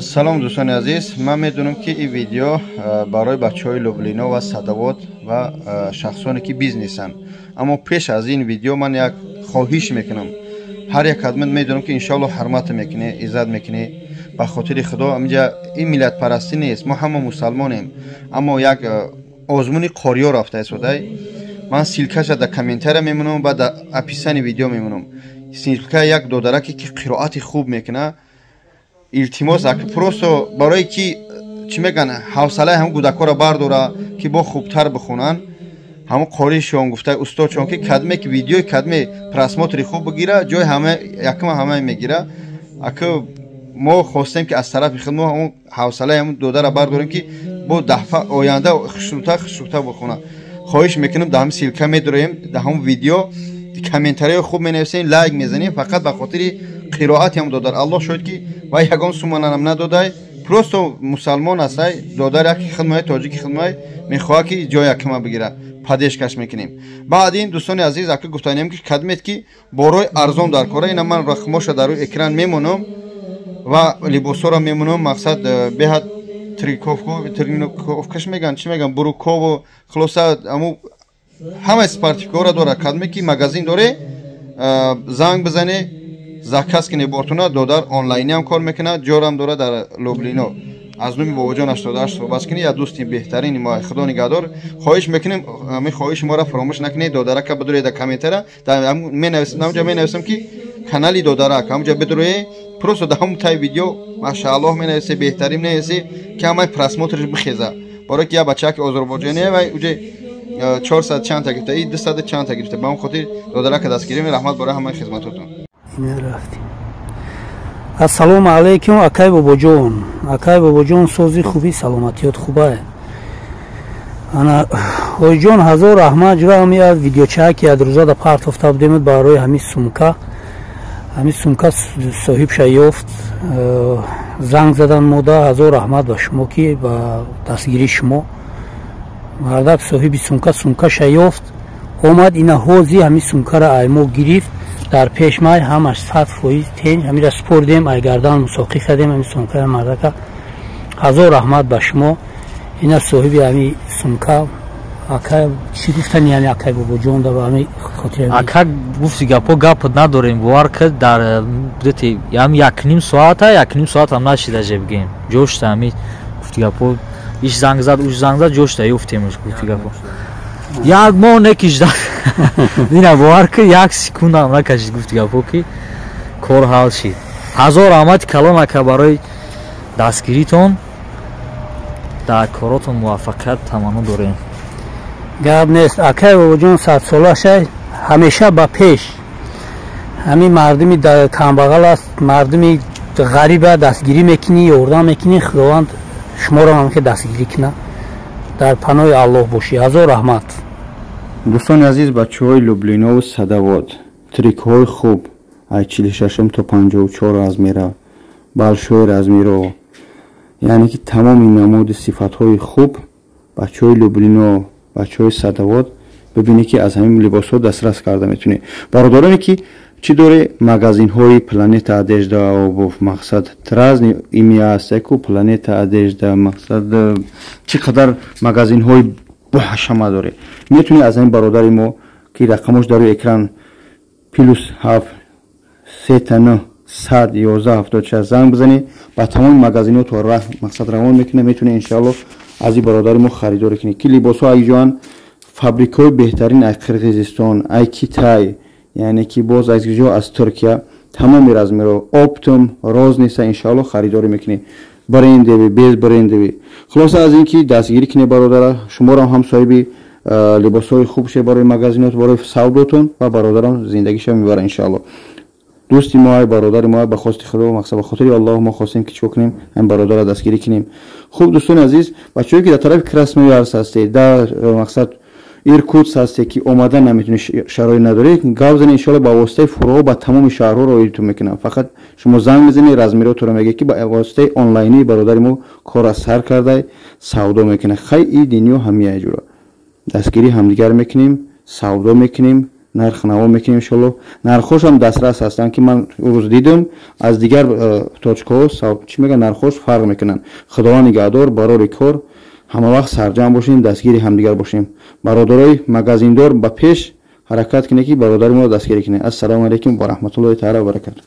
салом дӯстони азиз, ман медонам ки ин видео барои бачаҳои Люблино ва Садовод ва шахсоне ки бизнесанд. Аммо пеш аз ин видео ман як хоҳиш мекунам. Ҳар як админ медонам ки иншоалло ҳурмат мекунӣ, иззат мекунӣ. Ба хотири Худо амҷа ин миллатпарастӣ нест. Мо ҳама мусалмонем. Аммо як озмуни қориё рафта истодай. Ман силкаша дар комментария мемонам ва дар описани видео мемонам. Силка як додараке ки қироати хуб мекуна. Илтимос ак просто барое ки чӣ мегӯянд ҳавсалаи ҳам кӯдакҳоро бардора ки бо хубтар бихӯнанд. ҳамон қоришон гуфта устодшон ки кадме ки видеои кадме просмотри хуб бигира ҷои ҳама якма ҳама мегира. Ака мо хостем ки аз тарафи худ мо ҳамон ҳавсалаи ҳамон додара бардорем ки бо дафъа оянда хушрута бихӯна. хоҳиш мекунам дар ҳамин силка медорем, дар ҳамон видео комментарияи хуб менависем, лайк мезанем фақат ба хотири қироати ҳам додар. Аллоҳ шоҳид ки вай ягон сумманам надодай, просто мусалмон астай, додар як хидмаи тоҷики хидмаи мехоҳад ки ҷои якма бигира. Падешкаш мекунем. Баъд ин дӯстони азиз ака гуфтанем ки кадмет ки борои арзон дар кора ина ман рақмоша дар рӯи экран мемонам ва либосоро мемонам. Мақсад беҳад трикофкаш меган чӣ меган бурукову хулоса аму ҳамаи спартикора дора. Кадме ки магазин доре занг бизане заказ кине бортуна додар онлайни ҳам кор мекуна. ҷорам дора дар Люблино. аз номи бобоҷон 88 суҳбат кунӣ. як дӯсти беҳтарини мо худо нигаҳдор. хоҳиш мекунем ҳамин хоҳиши моро фаромӯш накунед. додарака бидуред дар комментария намҷа менависам ки канали додарак ҳамҷа бидуред просто дар ҳамон таи видео машааллоҳ менависе беҳтарин менависе ки ҳамаи просмотриш бихеза. барое ки як бачаки озарбойҷоне вай уҷе 400 чанта гирифта и 200 чанта гирифта. ба ҳамон хотир додарака дастгирӣ раҳмат барои ҳамаи хизматотон. ассалому алайкум акай бобоҷон. акай бобоҷон сози хуби саломатиёт хубае. ана оиҷон ҳазор раҳмат ҷура меяд видеочае ки ядрӯза да партофта будемед барои ҳамин сумка соҳибша ёфт. занг задан мода ҳазор раҳмат ба шумо ки ба дастгирии шумо мардак соҳиби сумкаша ёфт. омад ина ҳози ҳамин сумкара аймо гирифт. дар пешмай ҳамаш 100% тен ҳамира спордем айгардан мусоқӣ кардем. ҳамин сумкаи мардака ҳазор раҳмат ба шумо. ина соҳиби ҳамин сумка ака чӣ гуфтани яъне акай бобоҷон да ба ҳамин хотира ака гуфти гапо гап надорем бовар кард дар будете ям 1.5 соата 1.5 соат ҳам нашида ҷебгем ҷошта ҳамин гуфти гапо иш занг зад уш занг зад ҷошта ёфтемш гуфти гапо як моҳ некишда ина бовар кард як секунда ҳам накашид гуфти гапо ки кор ҳал шид. ҳазор раҳмати калон ака барои дастгиритон. дар коротон муваффақият таманно дорем. гап нест акай бобоҷон 100-солаша ҳамеша ба пеш. ҳамин мардуми камбағал аст, мардуми ғариба дастгирӣ мекунӣ, ёрдам мекунӣ. худованд шуморо ҳам ки дастгирӣ куна. дар паноҳи аллоҳ бошӣ. ҳазор раҳмат. дӯстони азиз, бачаҳои Люблинову Садовод трикҳои хуб аз 46 то 54 размера, балшои размеро, яъне ки тамоми намуди сифатҳои хуб бачаҳои Люблино, бачаҳои Садовод бибинӣ ки аз ҳамин либосҳо дастрас карда метунӣ. бародароне ки чӣ доре магазинҳои Планета Одежда обув мақсад тразни ими аст яку Планета Одежда мақсад чӣ қадар магазинҳои боҳашама доре. метунӣ аз ҳамин бародари мо ки рақамош дар рӯи экран +7 39 111 76 занг бизанӣ. ба тамоми магазинотро мақсад равон мекунӣ. метунӣ иншоаллоҳ аз ин бародари мо харидорӣ кунӣ ки либосҳо айҷоан фабрикаҳои беҳтарин аз Қирғизистон, аз Китай, яъне ки боз аз ҷо аз Туркия тамоми размеро оптум розниса иншоаллоҳ харидорӣ мекунӣ. брендеви без брендеви хулоса аз ин ки дастгирӣ кунӣ бародара. шуморо ҳам соҳиби либосҳои хуб ше барои магазинот барои савдотон ва бародарон зиндагиша мебара иншоаллоҳ. дӯсти мо ай бародари мо ай ба хости худо мақсад ба хотири Аллоҳ мо хостем ки чӣ кунем ҳам бародара дастгирӣ кунем. хуб дӯстони азиз, бачаҳое ки дар тарафи Красноярск ҳастед, дар мақсад Иркутск ҳастед ки омадан наметунед, шароит надоред, гап зане иншоаллоҳ ба воситаи фуруғ ба тамоми шаҳрҳо роидтон мекунам. фақат шумо занг мезанед размеротро меге ки ба воситаи онлайни бародари мо кора сар карда савдо мекунад. хай ин дунё ҳамин ҷура дастгирии ҳамдигар мекунем, савдо мекунем, нарх наво мекунем иншалло. Нархошам дастрас ҳастанд ки ман рӯз дидам аз дигар точкаҳо чӣ мегӯянд нархош фарқ мекунанд. Худованд нигоҳдор барори кор ҳама вақт сарҷам бошем, дастгири ҳамдигар бошем. Бародарои магазиндор ба пеш ҳаракат кунед ки бародари моро дастгирӣ кунед. Ассалому алайкум ва раҳматуллоҳи таъала ва баракатуҳ.